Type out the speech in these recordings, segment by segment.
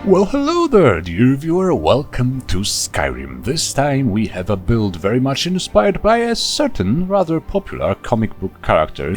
Well, hello there, dear viewer, welcome to Skyrim. This time we have a build very much inspired by a certain rather popular comic book character.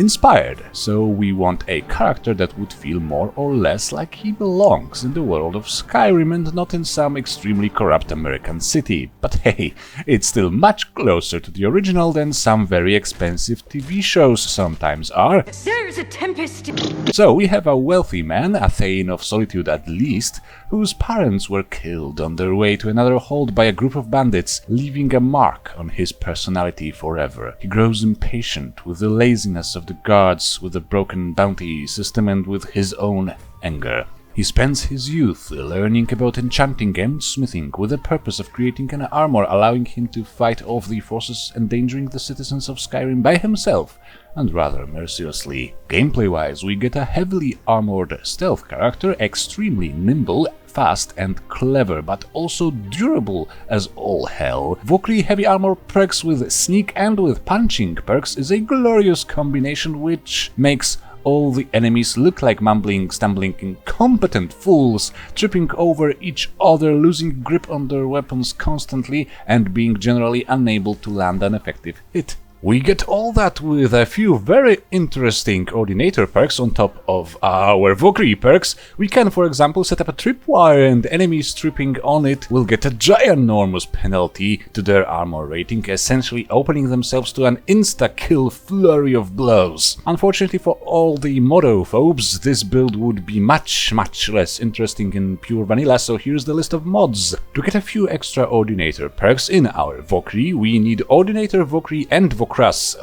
So we want a character that would feel more or less like he belongs in the world of Skyrim and not in some extremely corrupt American city. But hey, it's still much closer to the original than some very expensive TV shows sometimes are. There's a tempest! So we have a wealthy man, a Thane of Solitude at least, whose parents were killed on their way to another hold by a group of bandits, leaving a mark on his personality forever. He grows impatient with the laziness of the guards, with the broken bounty system, and with his own anger. He spends his youth learning about enchanting and smithing with the purpose of creating an armor allowing him to fight off the forces endangering the citizens of Skyrim by himself, and rather mercilessly. Gameplay-wise, we get a heavily armored stealth character, extremely nimble, fast and clever, but also durable as all hell. Vokrii heavy armor perks with sneak and with punching perks is a glorious combination which makes all the enemies look like mumbling, stumbling, incompetent fools, tripping over each other, losing grip on their weapons constantly, and being generally unable to land an effective hit. We get all that with a few very interesting Ordinator perks on top of our Vokrii perks. We can, for example, set up a tripwire, and enemies tripping on it will get a ginormous penalty to their armor rating, essentially opening themselves to an insta-kill flurry of blows. Unfortunately for all the modophobes, this build would be much less interesting in pure vanilla, so here's the list of mods. To get a few extra Ordinator perks in our Vokrii, we need Ordinator, Vokrii, and Vokrus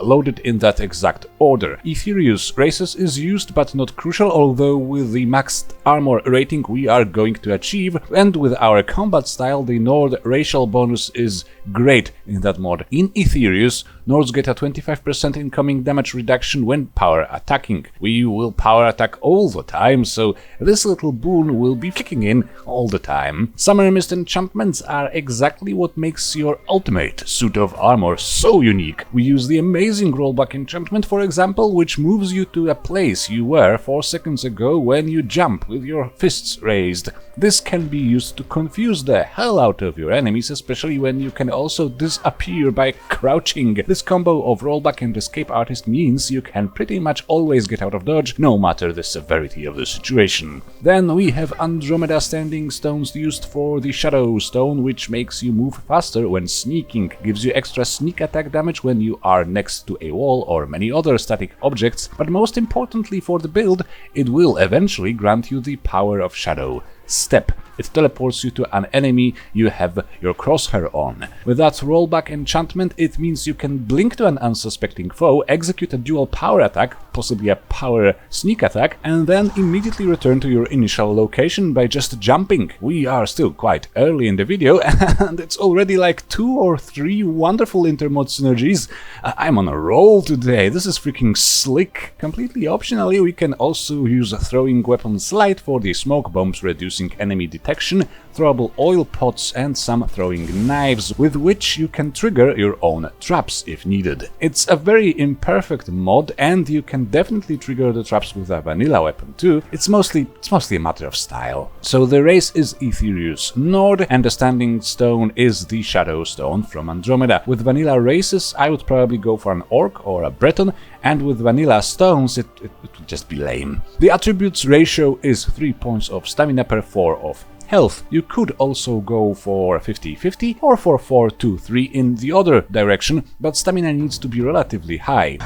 loaded in that exact order. Aetherius races is used but not crucial, although with the maxed armor rating we are going to achieve, and with our combat style the Nord racial bonus is great in that mod. In Aetherius, Nords get a 25% incoming damage reduction when power attacking. We will power attack all the time, so this little boon will be kicking in all the time. Summermyst enchantments are exactly what makes your ultimate suit of armor so unique. We use the amazing rollback enchantment, for example, which moves you to a place you were 4 seconds ago when you jump with your fists raised. This can be used to confuse the hell out of your enemies, especially when you can also disappear by crouching. This combo of rollback and escape artist means you can pretty much always get out of dodge, no matter the severity of the situation. Then we have Andromeda standing stones used for the Shadow Stone, which makes you move faster when sneaking, gives you extra sneak attack damage when you are next to a wall or many other static objects, but most importantly for the build, it will eventually grant you the power of Shadow Step. It teleports you to an enemy you have your crosshair on. With that rollback enchantment, it means you can blink to an unsuspecting foe, execute a dual power attack, possibly a power sneak attack, and then immediately return to your initial location by just jumping. We are still quite early in the video, and it's already like 2 or 3 wonderful intermod synergies. I'm on a roll today, this is freaking slick. Completely optionally, we can also use throwing Weapons Lite for the smoke bombs, reducing enemy detection, throwable oil pots, and some throwing knives, with which you can trigger your own traps if needed. It's a very imperfect mod, and you can definitely trigger the traps with a vanilla weapon too. It's mostly a matter of style. So the race is Aetherius Nord, and the standing stone is the Shadow Stone from Andromeda. With vanilla races, I would probably go for an orc or a breton, and with vanilla stones it would just be lame. The attributes ratio is 3 points of stamina per 4 of health. You could also go for 50-50 or for 4-2-3 in the other direction, but stamina needs to be relatively high.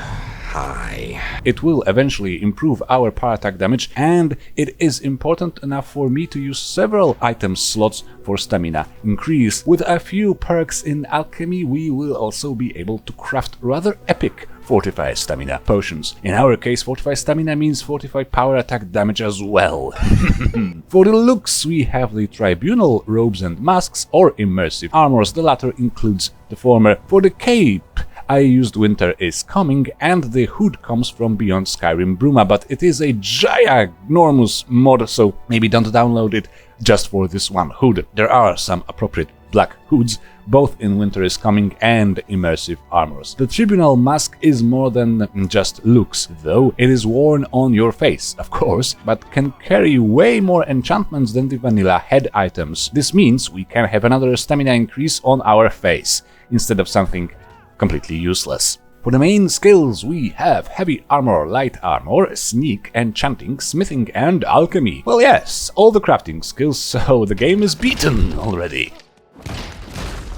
It will eventually improve our power attack damage, and it is important enough for me to use several item slots for stamina increase. With a few perks in alchemy, we will also be able to craft rather epic Fortify Stamina potions. In our case, Fortify Stamina means Fortify power attack damage as well. For the looks, we have the Tribunal robes and masks, or immersive armors. The latter includes the former. For the cape, I used Winter is Coming, and the hood comes from Beyond Skyrim Bruma, but it is a ginormous mod, so maybe don't download it just for this one hood. There are some appropriate black hoods, both in Winter is Coming and immersive armors. The Tribunal mask is more than just looks, though it is worn on your face, of course, but can carry way more enchantments than the vanilla head items. This means we can have another stamina increase on our face, instead of something completely useless. For the main skills, we have Heavy Armor, Light Armor, Sneak, Enchanting, Smithing, and Alchemy. Well, yes, all the crafting skills, so the game is beaten already.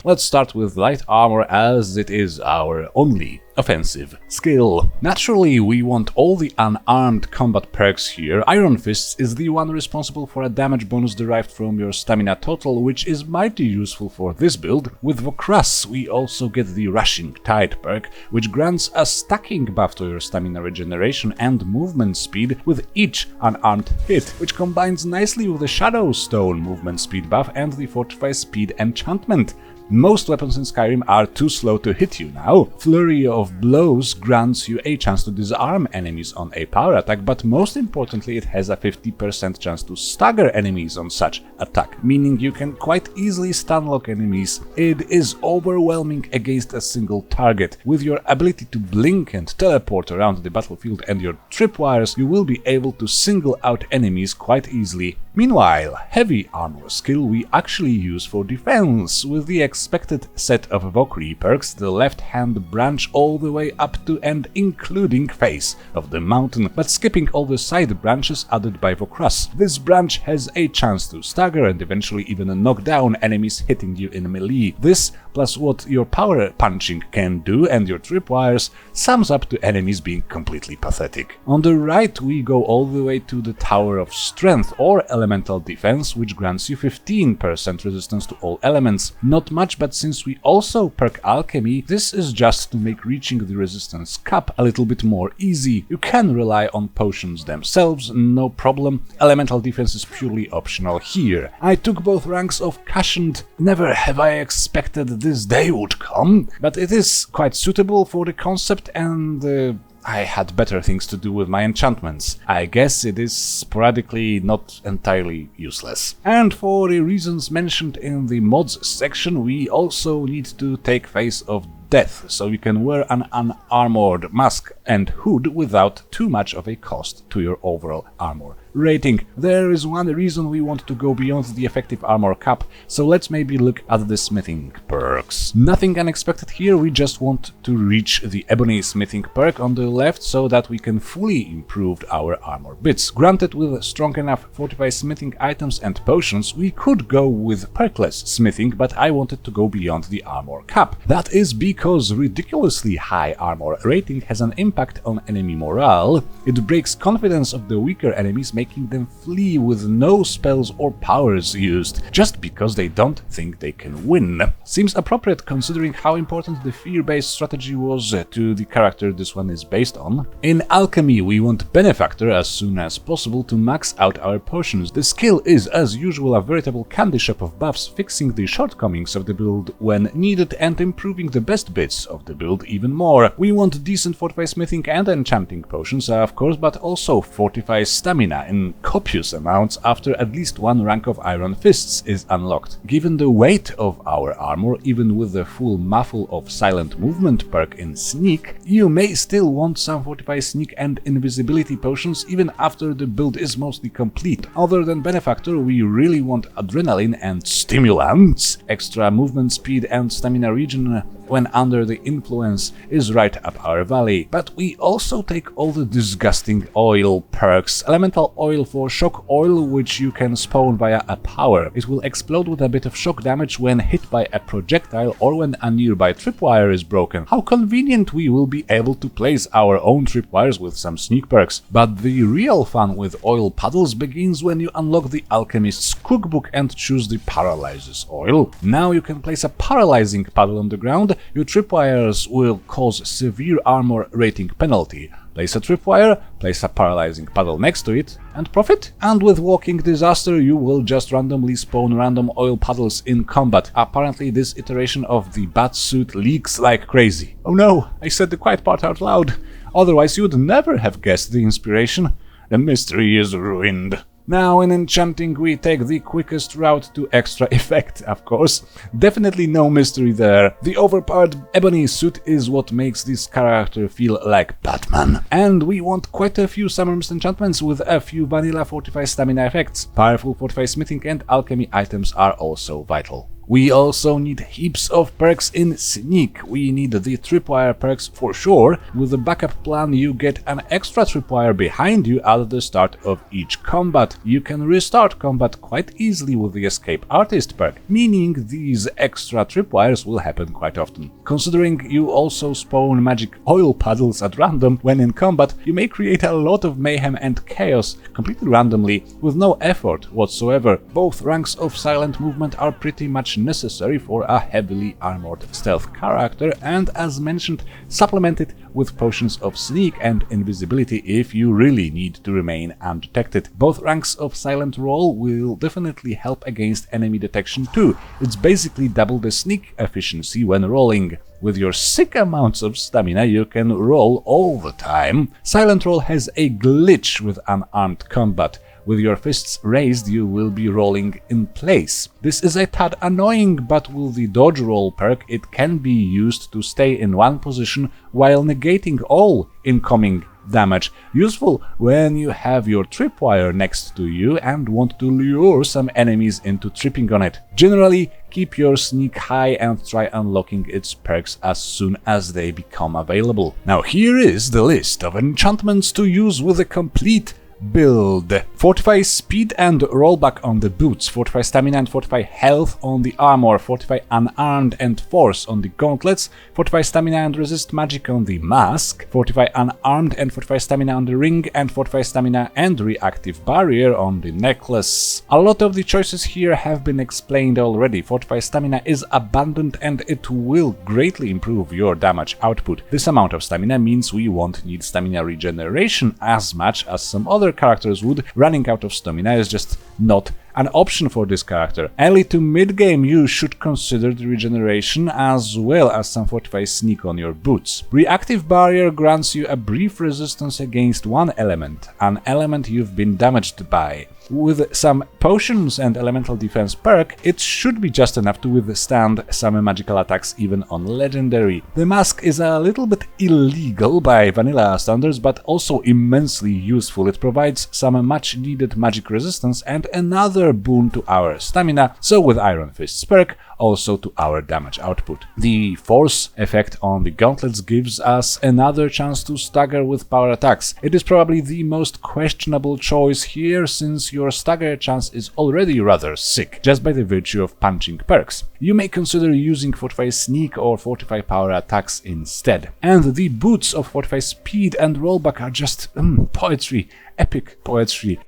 Let's start with Light Armor, as it is our only offensive skill. Naturally, we want all the unarmed combat perks here. Iron Fists is the one responsible for a damage bonus derived from your stamina total, which is mighty useful for this build. With Vokrus, we also get the Rushing Tide perk, which grants a stacking buff to your stamina regeneration and movement speed with each unarmed hit, which combines nicely with the Shadow Stone movement speed buff and the Fortify Speed enchantment. Most weapons in Skyrim are too slow to hit you now. Flurry of Blows grants you a chance to disarm enemies on a power attack, but most importantly it has a 50% chance to stagger enemies on such attack, meaning you can quite easily stunlock enemies. It is overwhelming against a single target. With your ability to blink and teleport around the battlefield and your tripwires, you will be able to single out enemies quite easily. Meanwhile, Heavy Armor skill we actually use for defense, with the expected set of Vokrii perks, the left-hand branch all the way up to and including Face of the Mountain, but skipping all the side branches added by Vokrus. This branch has a chance to stagger and eventually even knock down enemies hitting you in melee. This, plus what your power punching can do and your tripwires, sums up to enemies being completely pathetic. On the right we go all the way to the Tower of Strength, or Elemental Defense, which grants you 15% resistance to all elements. Not much, but since we also perk Alchemy, this is just to make reaching the resistance cap a little bit more easy. You can rely on potions themselves, no problem. Elemental Defense is purely optional here. I took both ranks of Cushioned. Never have I expected this day would come, but it is quite suitable for the concept, and I had better things to do with my enchantments. I guess it is sporadically not entirely useless. And for the reasons mentioned in the mods section, we also need to take Face of Death, so you can wear an unarmored mask and hood without too much of a cost to your overall armor rating. There is one reason we want to go beyond the effective armor cap, so let's maybe look at the smithing perks. Nothing unexpected here, we just want to reach the Ebony Smithing perk on the left so that we can fully improve our armor bits. Granted, with strong enough Fortify Smithing items and potions, we could go with perkless smithing, but I wanted to go beyond the armor cap. That is because ridiculously high armor rating has an impact on enemy morale. It breaks confidence of the weaker enemies, making them flee with no spells or powers used, just because they don't think they can win. Seems appropriate considering how important the fear-based strategy was to the character this one is based on. In Alchemy, we want Benefactor as soon as possible to max out our potions. The skill is, as usual, a veritable candy shop of buffs, fixing the shortcomings of the build when needed and improving the best bits of the build even more. We want decent Fortify Smithing and Enchanting potions, of course, but also Fortify Stamina in copious amounts after at least one rank of Iron Fists is unlocked. Given the weight of our armor, even with the full muffle of Silent Movement perk in Sneak, you may still want some Fortify Sneak and Invisibility potions even after the build is mostly complete. Other than Benefactor, we really want Adrenaline and Stimulants. Extra movement speed and stamina regen when under the influence is right up our valley. But we also take all the disgusting oil perks. Elemental Oil for Shock Oil, which you can spawn via a power. It will explode with a bit of shock damage when hit by a projectile or when a nearby tripwire is broken. How convenient, we will be able to place our own tripwires with some sneak perks. But the real fun with oil puddles begins when you unlock the Alchemist's cookbook and choose the Paralyzes Oil. Now you can place a paralyzing puddle on the ground. Your tripwires will cause severe armor rating penalty. Place a tripwire, place a paralyzing puddle next to it, and profit. And with Walking Disaster, you will just randomly spawn random oil puddles in combat. Apparently this iteration of the Batsuit leaks like crazy. Oh no, I said the quiet part out loud. Otherwise you would never have guessed the inspiration. The mystery is ruined. Now, in enchanting, we take the quickest route to extra effect, of course. Definitely no mystery there. The overpowered ebony suit is what makes this character feel like Batman. And we want quite a few Summermyst enchantments with a few vanilla fortify stamina effects. Powerful fortify smithing and alchemy items are also vital. We also need heaps of perks in Sneak. We need the tripwire perks for sure. With the backup plan, you get an extra tripwire behind you at the start of each combat. You can restart combat quite easily with the escape artist perk, meaning these extra tripwires will happen quite often. Considering you also spawn magic oil puddles at random when in combat, you may create a lot of mayhem and chaos completely randomly with no effort whatsoever. Both ranks of silent movement are pretty much necessary for a heavily armored stealth character, and as mentioned, supplement it with potions of sneak and invisibility if you really need to remain undetected. Both ranks of silent roll will definitely help against enemy detection too. It's basically double the sneak efficiency when rolling. With your sick amounts of stamina, you can roll all the time. Silent roll has a glitch with unarmed combat. With your fists raised, you will be rolling in place. This is a tad annoying, but with the dodge roll perk, it can be used to stay in one position while negating all incoming damage. Useful when you have your tripwire next to you and want to lure some enemies into tripping on it. Generally, keep your sneak high and try unlocking its perks as soon as they become available. Now here is the list of enchantments to use with a complete build. Fortify speed and rollback on the boots, fortify stamina and fortify health on the armor, fortify unarmed and force on the gauntlets, fortify stamina and resist magic on the mask, fortify unarmed and fortify stamina on the ring, and fortify stamina and reactive barrier on the necklace. A lot of the choices here have been explained already. Fortify stamina is abundant and it will greatly improve your damage output. This amount of stamina means we won't need stamina regeneration as much as some other characters would. Running out of stamina is just not an option for this character. Early to mid-game you should consider the regeneration as well as some fortify sneak on your boots. Reactive barrier grants you a brief resistance against one element, an element you've been damaged by. With some potions and elemental defense perk, it should be just enough to withstand some magical attacks even on legendary. The mask is a little bit illegal by vanilla standards, but also immensely useful. It provides some much needed magic resistance and another boon to our stamina, so with Iron Fist's perk, also to our damage output. The force effect on the gauntlets gives us another chance to stagger with power attacks. It is probably the most questionable choice here, since your stagger chance is already rather sick, just by the virtue of punching perks. You may consider using Fortify Sneak or Fortify Power attacks instead. And the boots of Fortify Speed and Rollback are just poetry, epic poetry.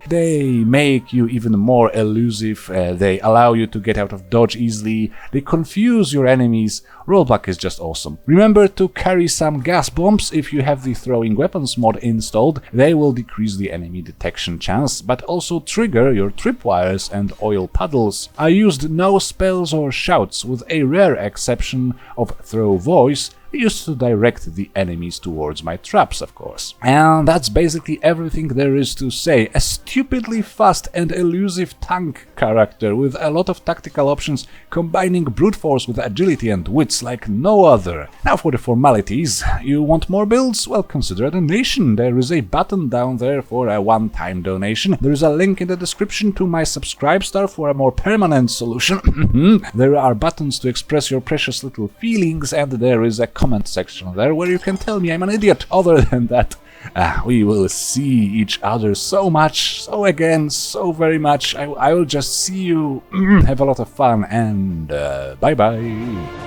They make you even more elusive, they allow you to get out of dodge easily, they confuse your enemies. Rollback is just awesome. Remember to carry some gas bombs if you have the throwing weapons mod installed. They will decrease the enemy detection chance, but also trigger your tripwires and oil puddles. I used no spells or shouts, with a rare exception of throw voice, used to direct the enemies towards my traps, of course. And that's basically everything there is to say. A stupidly fast and elusive tank character with a lot of tactical options, combining brute force with agility and wits like no other. Now for the formalities. You want more builds? Well, consider a donation. There is a button down there for a one-time donation. There is a link in the description to my Subscribestar for a more permanent solution. There are buttons to express your precious little feelings, and there is a comment section there where you can tell me I'm an idiot. Other than that, we will see each other so much, so again, so very much. I will just see you, have a lot of fun, and bye bye.